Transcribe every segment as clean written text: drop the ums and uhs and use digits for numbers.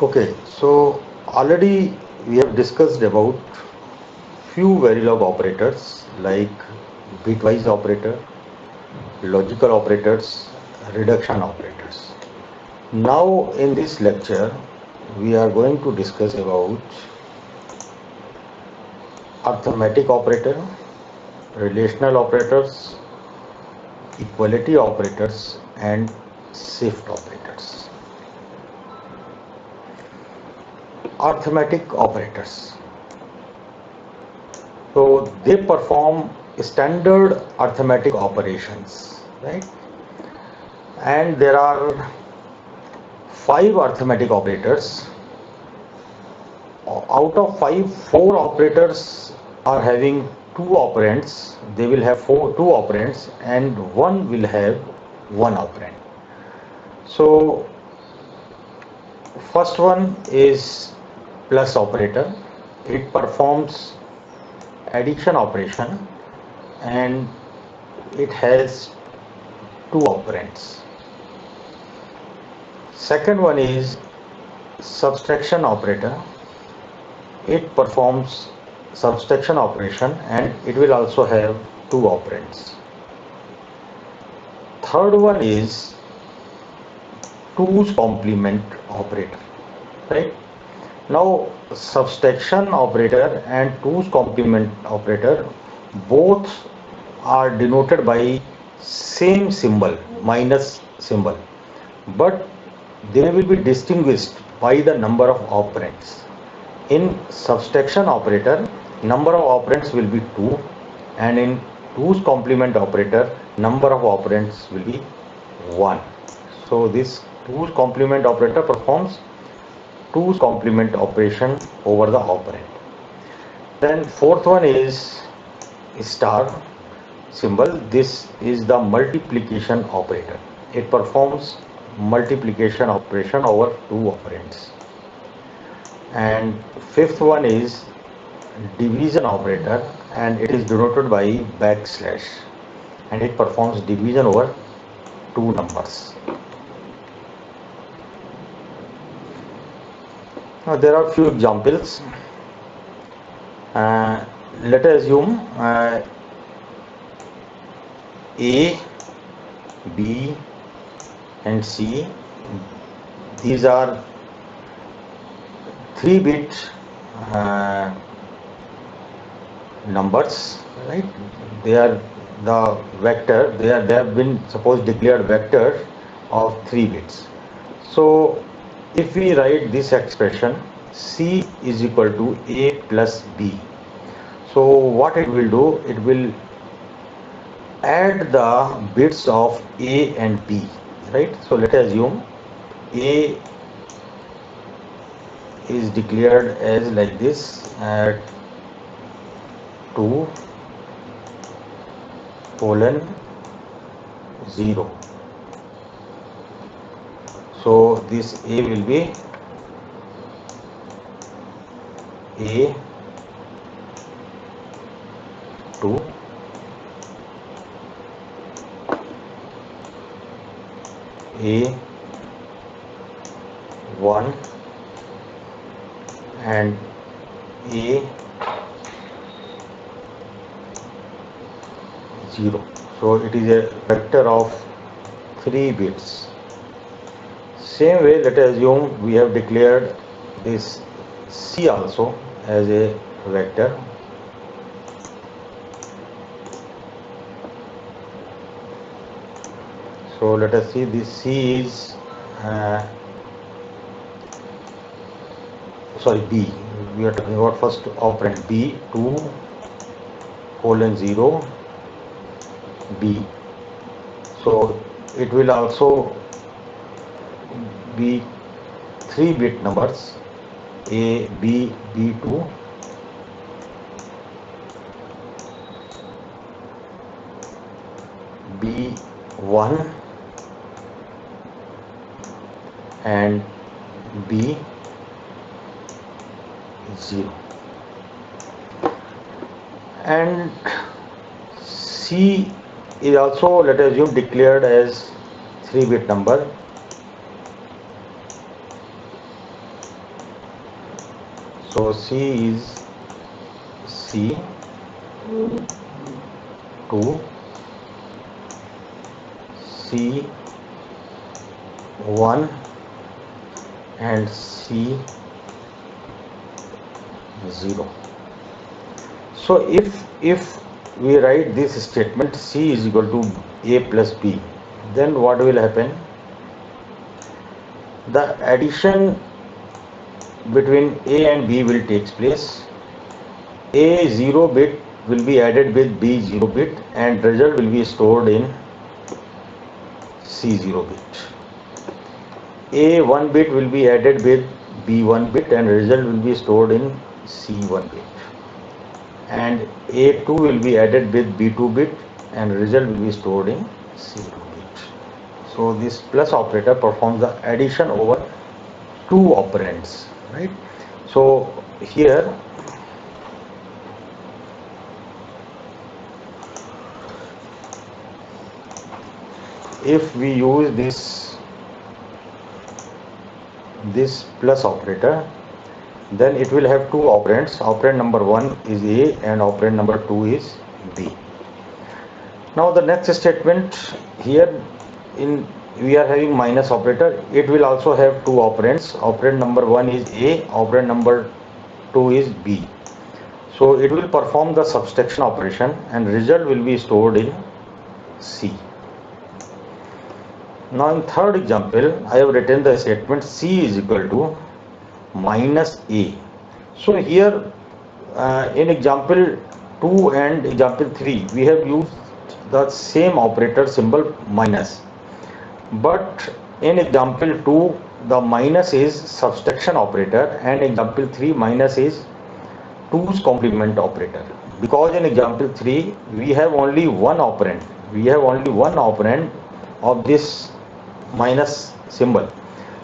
Okay, so already we have discussed about few Verilog operators like bitwise operator, logical operators, reduction operators. Now in this lecture we are going to discuss about arithmetic operator, relational operators, equality operators and shift operators. Arithmetic operators. So they perform standard arithmetic operations, right? And there are five arithmetic operators. Out of five, four operators are having two operands. They will have two operands, and one will have one operand. So first one is plus operator. It performs addition operation and it has two operands. Second one is subtraction operator. It performs subtraction operation and it will also have two operands. Third one is 2's complement operator, right? Now subtraction operator and 2's complement operator both are denoted by same symbol, minus symbol, but they will be distinguished by the number of operands. In subtraction operator, number of operands will be 2, and in 2's complement operator, number of operands will be 1. So this 2's complement operator performs 2's complement operation over the operand. Then fourth one is star symbol. This is the multiplication operator. It performs multiplication operation over two operands. And fifth one is division operator and it is denoted by backslash and it performs division over two numbers. Now there are few examples. Let us assume A, B and C. These are 3-bit numbers, right? They are the vector. They have been suppose declared vectors of 3 bits. So if we write this expression, C is equal to A plus B. So what it will do? It will add the bits of A and B, right? So let us assume A is declared as like this at 2 colon 0. So this A will be A 2 A 1 and A 0. So it is a vector of 3 bits. Same way, let us assume we have declared this C also as a vector. So let us see, this C is B. We are talking about first operand B 2 colon 0 B. So it will also be 3-bit numbers A, B, B2, B1 and B0. And C is also, let us assume, declared as 3-bit number So C is C2, C1 and C0. So if we write this statement C is equal to A plus B, then what will happen? The addition between A and B will take place. A0 bit will be added with B0 bit and result will be stored in C0 bit. A1 bit will be added with B1 bit and result will be stored in C1 bit. And A2 will be added with B2 bit and result will be stored in C2 bit. So this plus operator performs the addition over two operands, right? So here if we use this plus operator, then it will have two operands. Operand number 1 is A and operand number 2 is B. Now the next statement here, we are having minus operator. It will also have two operands. Operand number 1 is A, operand number 2 is B. So it will perform the subtraction operation and result will be stored in C. Now in third example, I have written the statement C is equal to minus A. So here in example 2 and example 3, we have used the same operator symbol minus. But in example 2, the minus is subtraction operator, and example 3 minus is 2's complement operator. Because in example 3, we have only one operand. We have only one operand of this minus symbol.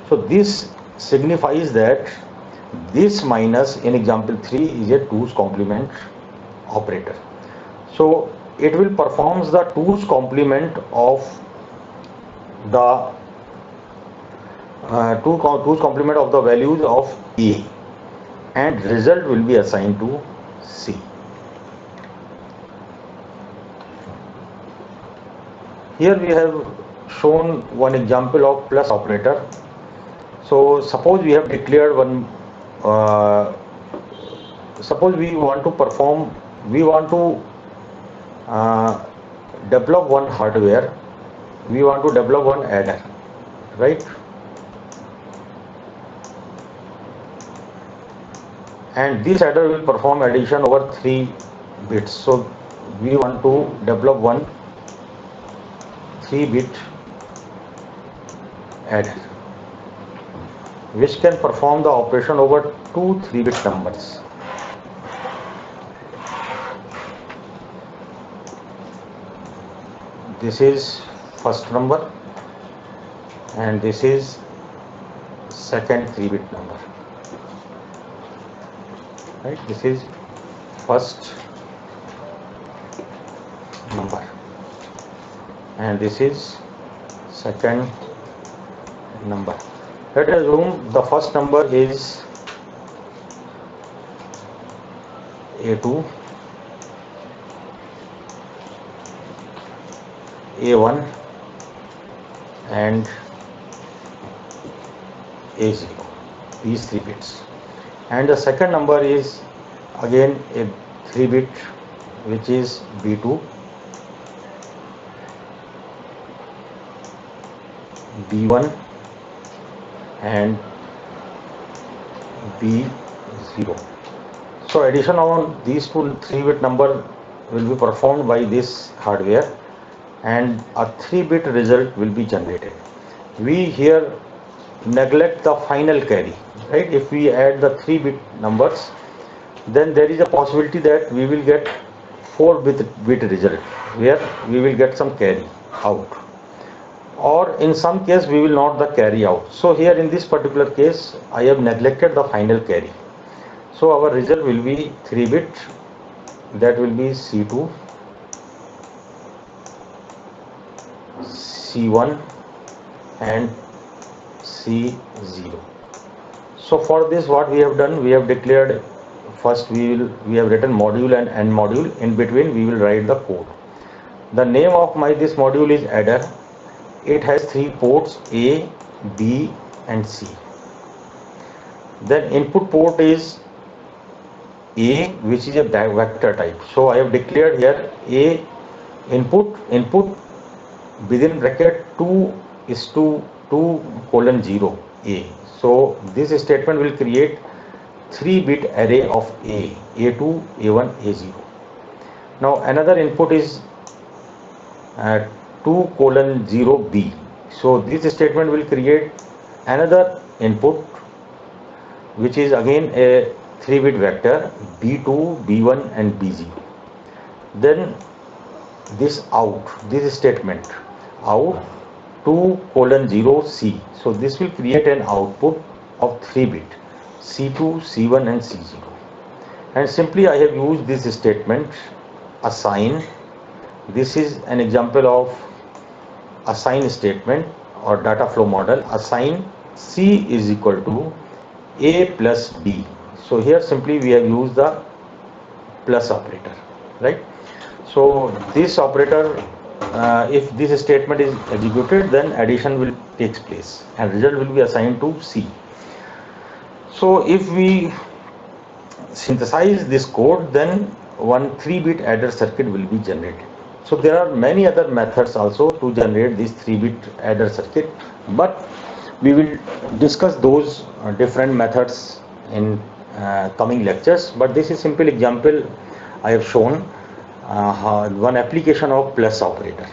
So this signifies that this minus in example 3 is a 2's complement operator. So it will perform the 2's complement of the 2's complement of the values of A, and result will be assigned to C. Here we have shown one example of plus operator. So suppose we have declared one, suppose we want to develop one hardware, we want to develop one adder, right? And this adder will perform addition over 3 bits. So we want to develop one 3-bit adder which can perform the operation over two 3-bit numbers. This is first number and this is second 3-bit number, right? This is first number and this is second number. Let us assume the first number is A2, A1 and A0, these 3 bits, and the second number is again a 3-bit which is B2, B1 and B0. So addition on these two 3-bit number will be performed by this hardware and a 3-bit result will be generated. We here neglect the final carry, right? If we add the 3-bit numbers, then there is a possibility that we will get 4-bit result where we will get some carry out, or in some case we will not the carry out. So here in this particular case I have neglected the final carry. So our result will be 3-bit, that will be C2, C1 and C0. So for this, what we have done, we have declared first we have written module and end module. In between we will write the code. The name of my this module is adder. It has 3 ports, A, B and C. Then input port is A, which is a vector type. So I have declared here A input within bracket 2 is to 2:0 A. So this statement will create 3-bit array of A, A2, A1, A0. Now another input is 2:0 B. So this statement will create another input which is again a 3-bit vector B2, B1 and B0. Then this statement out 2:0 C. So this will create an output of 3-bit C2, C1 and C0. And simply I have used this statement assign. This is an example of assign statement or data flow model. Assign C is equal to A plus B. So here simply we have used the plus operator, right? So this operator, if this statement is executed, then addition will take place and result will be assigned to C. So if we synthesize this code, then one 3-bit adder circuit will be generated. So there are many other methods also to generate this 3-bit adder circuit, but we will discuss those different methods in coming lectures. But this is simple example I have shown one application of plus operator.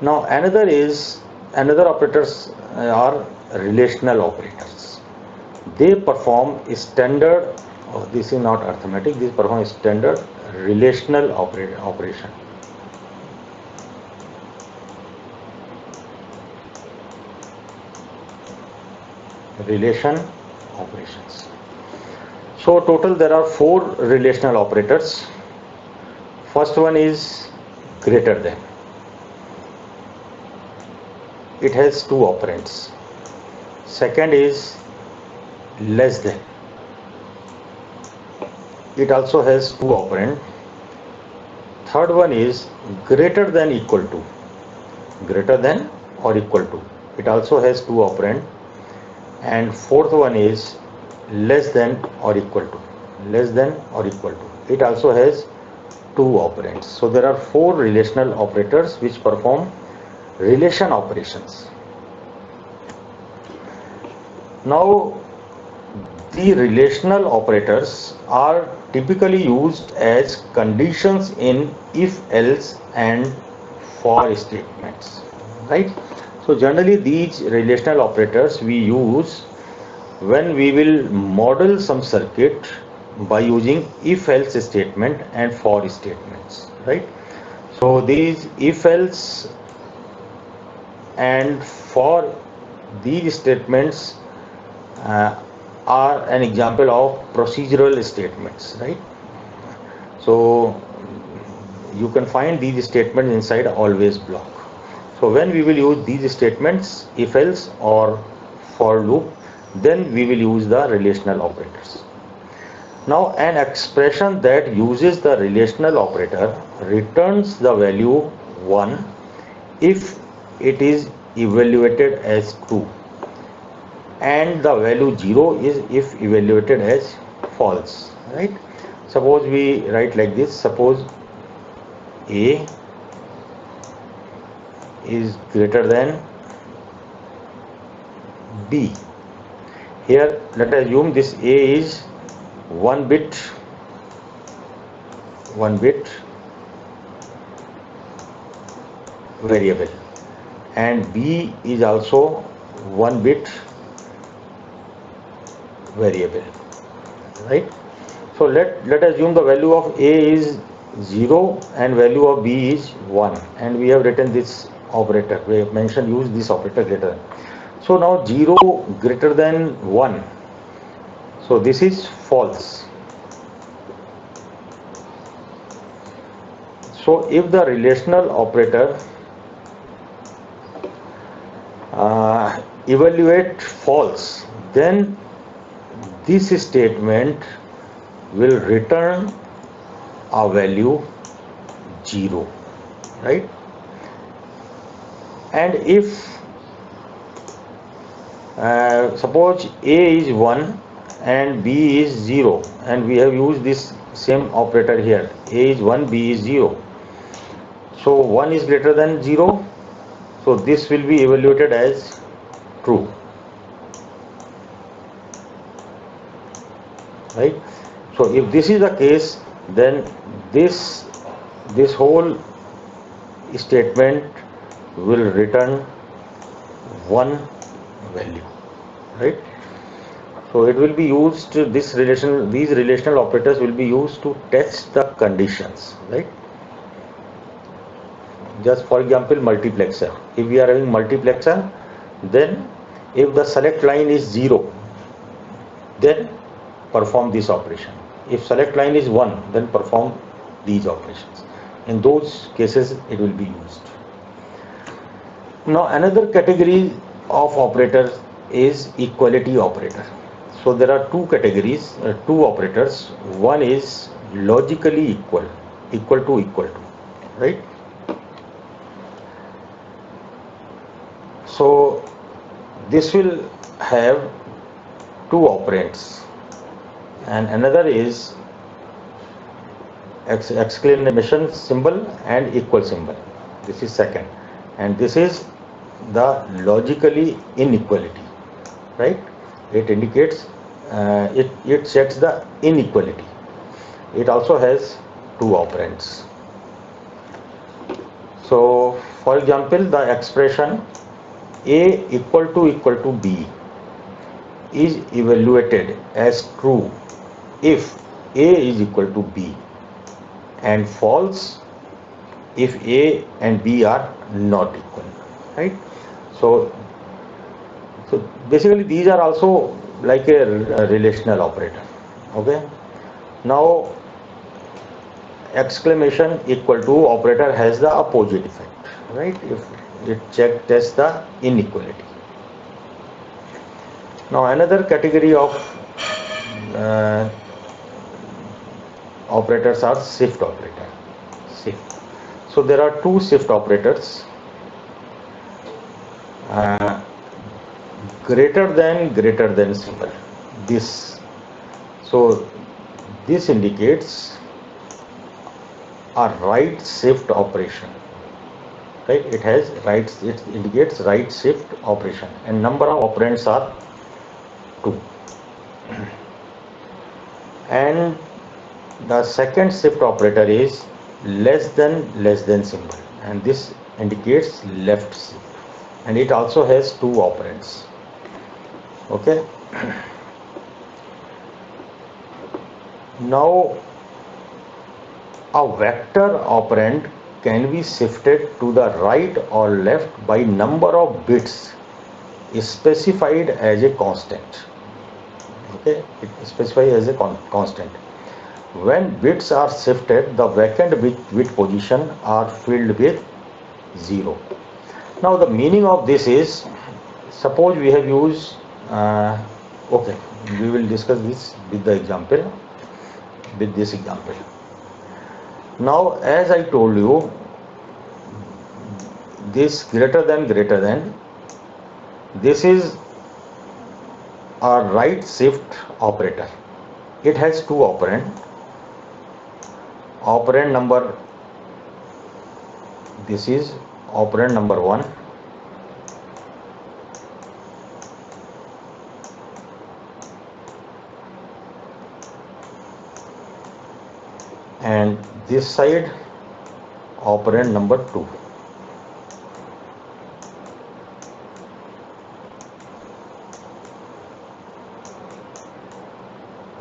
Now another operators are relational operators. They perform standard, this is not arithmetic, this perform standard relational operation. Relation operations. So total there are 4 relational operators. First one is greater than. It has 2 operands. Second is less than. It also has 2 operands. Third one is greater than equal to. Greater than or equal to. It also has 2 operands. And fourth one is less than or equal to. Less than or equal to. It also has 2 operands. So there are 4 relational operators which perform relation operations. Now the relational operators are typically used as conditions in if, else and for statements, right? So generally these relational operators we use when we will model some circuit by using if, else statement and for statements, right? So these if, else and for these statements are an example of procedural statements, right? So you can find these statements inside always block. So when we will use these statements, if, else or for loop, then we will use the relational operators. Now an expression that uses the relational operator returns the value 1 if it is evaluated as true, and the value 0 is if evaluated as false, right? Suppose we write like this. Suppose A is greater than B. Here let us assume this A is 1 bit variable and B is also 1 bit variable, right? So let us assume the value of A is 0 and value of B is 1, and we have written this operator. We have mentioned use this operator greater than. So now 0 greater than 1. So this is false. So if the relational operator evaluate false, then this statement will return a value 0, right? And if suppose A is 1 and B is 0, and we have used this same operator here, A is 1, B is 0, so 1 is greater than 0, so this will be evaluated as true, right? So if this is the case, then this whole statement will return one value, right? So it will be used, these relational operators will be used to test the conditions, right? Just for example, multiplexer. If we are having multiplexer, then if the select line is 0, then perform this operation. If select line is 1, then perform these operations. In those cases, it will be used. Now another category of operators is equality operator. So there are two categories, two operators. One is logically equal, equal to, right? So this will have two operands, and another is exclamation symbol and equal symbol. This is second, and this is the logically inequality, right? It indicates it checks the inequality. It also has two operands. So for example, the expression A equal to B is evaluated as true if A is equal to B, and false if A and B are not equal, right? So basically these are also like a relational operator. Okay, now exclamation equal to operator has the opposite effect, right? If it tests the inequality. Now another category of uh, operators are shift operator. Shift. So there are two shift operators. Uh, greater than symbol. This. So this indicates a right shift operation. Right? It has rights. It indicates right shift operation, and number of operands are 2. And the second shift operator is less than symbol, and this indicates left shift, and it also has 2 operands. Okay. Now a vector operand can be shifted to the right or left by number of bits specified as a constant. Okay, it is specified as a constant. When bits are shifted, the vacant bit position are filled with 0. Now the meaning of this is, suppose we have used, okay, we will discuss this with the example, with this example. Now as I told you, this greater than, this is a right shift operator. It has 2 operand. Operand number, this is operand number 1, and this side operand number 2.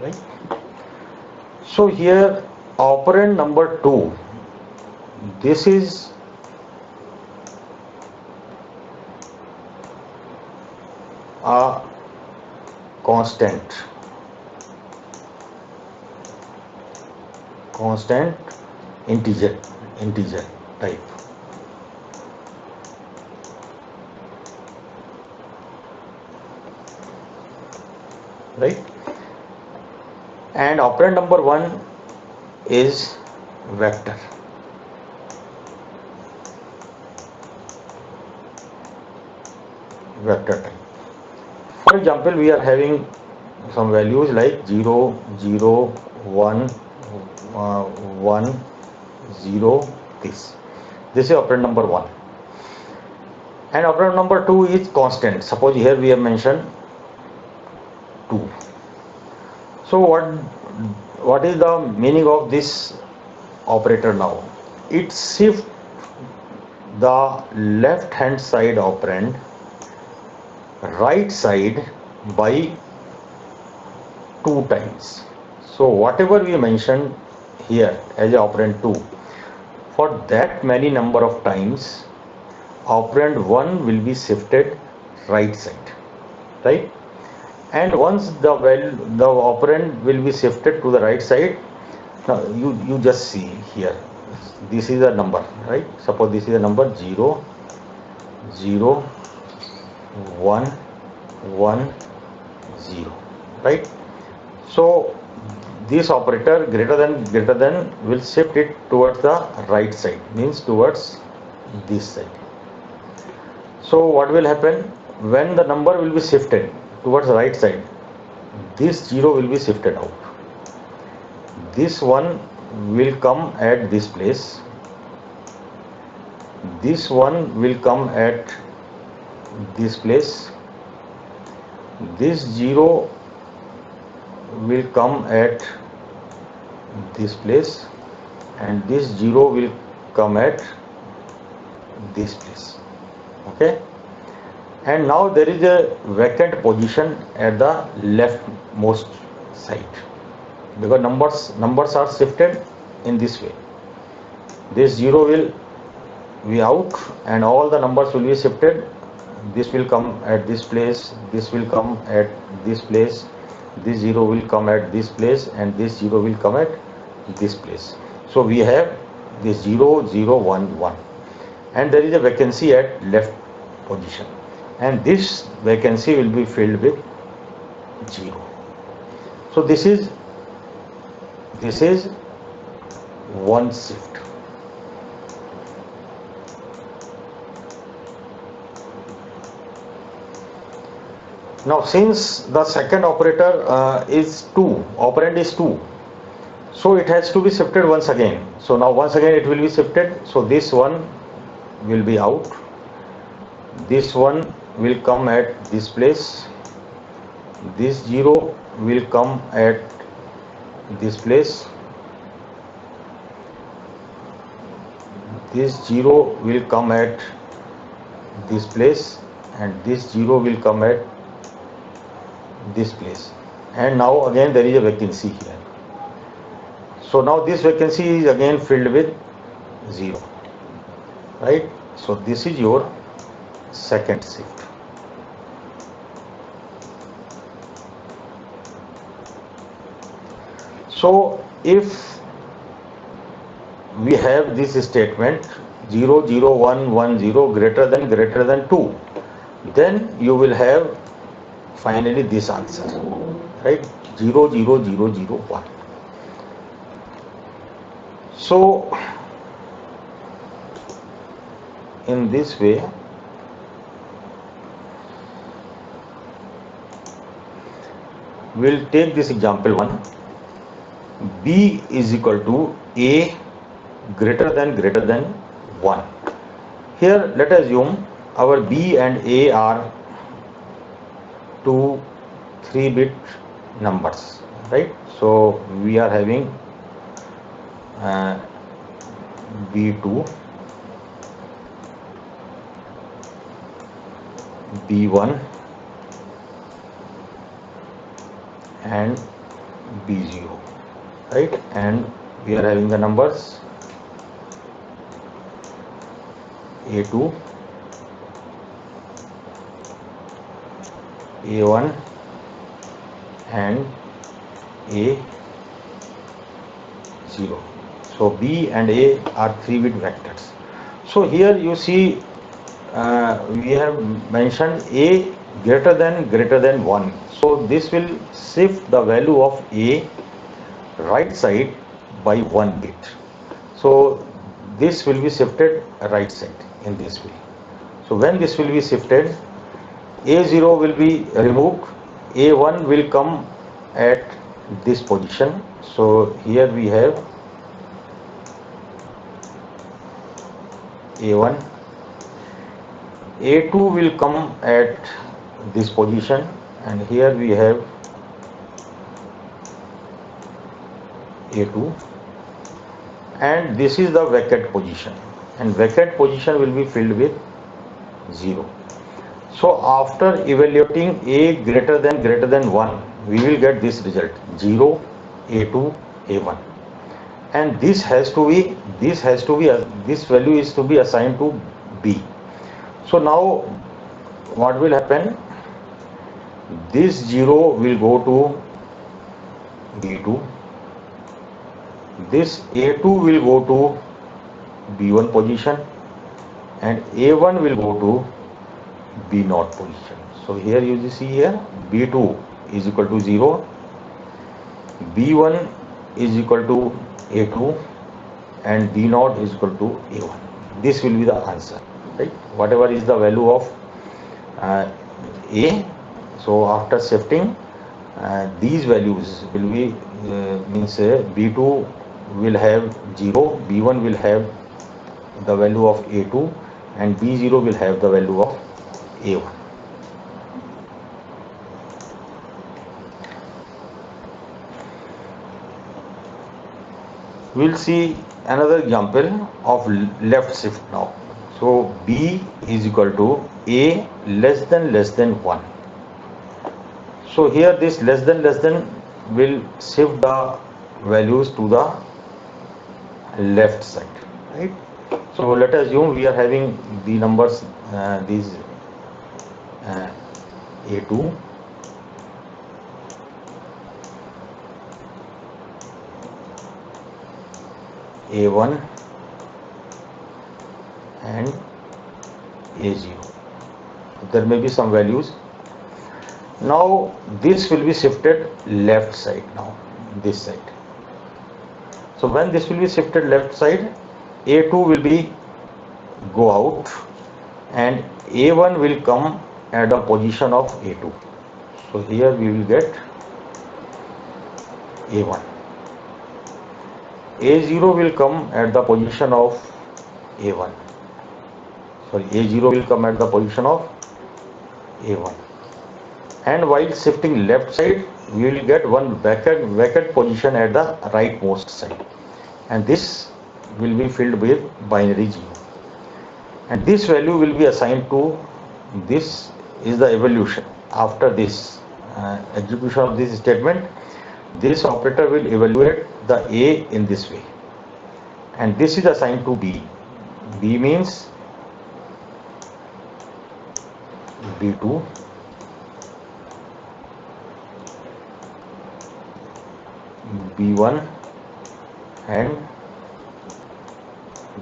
Right? So here operand number 2, this is a constant integer type. right? And operand number 1 is vector. Vector type. For example, we are having some values like 0, 0, 1, 1, 0, this. This is operand number 1. And operand number 2 is constant. Suppose here we have mentioned 2. So what is the meaning of this operator now? It shifts the left hand side operand right side by 2 times. So whatever we mentioned here as a operand 2, for that many number of times operand 1 will be shifted right side, right? And once the operand will be shifted to the right side, now you just see here, this is a number, right? Suppose this is a number 0, 0, 1, 1, 0, right? So this operator greater than will shift it towards the right side, means towards this side. So what will happen when the number will be shifted towards the right side? This 0 will be shifted out. This 1 will come at this place. This 1 will come at this place. This 0 will come at this place, and this 0 will come at this place. Okay, and now there is a vacant position at the leftmost side because numbers are shifted in this way. This 0 will be out and all the numbers will be shifted. This will come at this place, this will come at this place, this 0 will come at this place, and this 0 will come at this place. So we have this 0, 0, 1, 1, and there is a vacancy at left position, and this vacancy will be filled with 0. So this is one shift. Now since the second operator is 2, operand is 2, so it has to be shifted once again. So now once again it will be shifted. So this one will be out, this one will come at this place, this 0 will come at this place, this 0 will come at this place, and this 0 will come at this place, and now again there is a vacancy here. So now this vacancy is again filled with 0, right? So this is your second shift. So if we have this statement 0, 0, 1, 1, 0 greater than 2, then you will have finally this answer, right? 0, 0, 0, 0, 1. So in this way we'll take this example 1. B is equal to A greater than 1. Here let us assume our B and A are two 3-bit numbers, right? So we are having B2, B1 and B0, right? And we are having the numbers A2, A1 and A0. So B and A are 3-bit vectors. So here you see we have mentioned A greater than 1. So this will shift the value of A right side by 1 bit. So this will be shifted right side in this way. So when this will be shifted, A0 will be removed, A1 will come at this position. So here we have A1, A2 will come at this position, and here we have A2, and this is the vacant position, and vacant position will be filled with 0. So after evaluating A greater than 1, we will get this result 0, A2, A1, and this value is to be assigned to B. So now what will happen? This 0 will go to B2, this A2 will go to B1 position, and A1 will go to B0 position. So here you see here B2 is equal to 0, B1 is equal to A2, and B0 is equal to A1. This will be the answer, right? Whatever is the value of A. So after shifting, these values will be means B2 will have 0, B1 will have the value of A2, and B0 will have the value of A1. We'll see another example of left shift now. So B is equal to A less than 1. So here this less than will shift the values to the left side, right? So let us assume we are having the numbers these A2, A1, and A0. There may be some values. Now this will be shifted left side now, this side. So when this will be shifted left side, A2 will be go out, and A1 will come at the position of A2. So here we will get A1. A0 will come at the position of A1. Sorry, A0 will come at the position of A1. And while shifting left side, we will get one vacant position at the rightmost side, and this will be filled with binary 0, and this value will be assigned to this. Is the evaluation after this execution of this statement. This operator will evaluate the A in this way, and this is assigned to B. B means B2, B1, and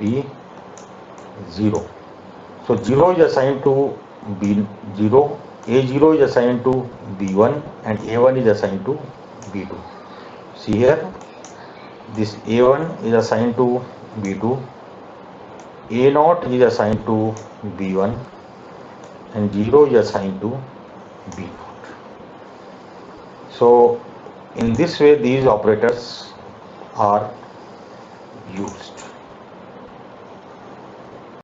B0. So 0 is assigned to B0, A0 is assigned to B1, and A1 is assigned to B2. See here, this A1 is assigned to B2, A0 is assigned to B1, and 0 is assigned to B0. So in this way these operators are used.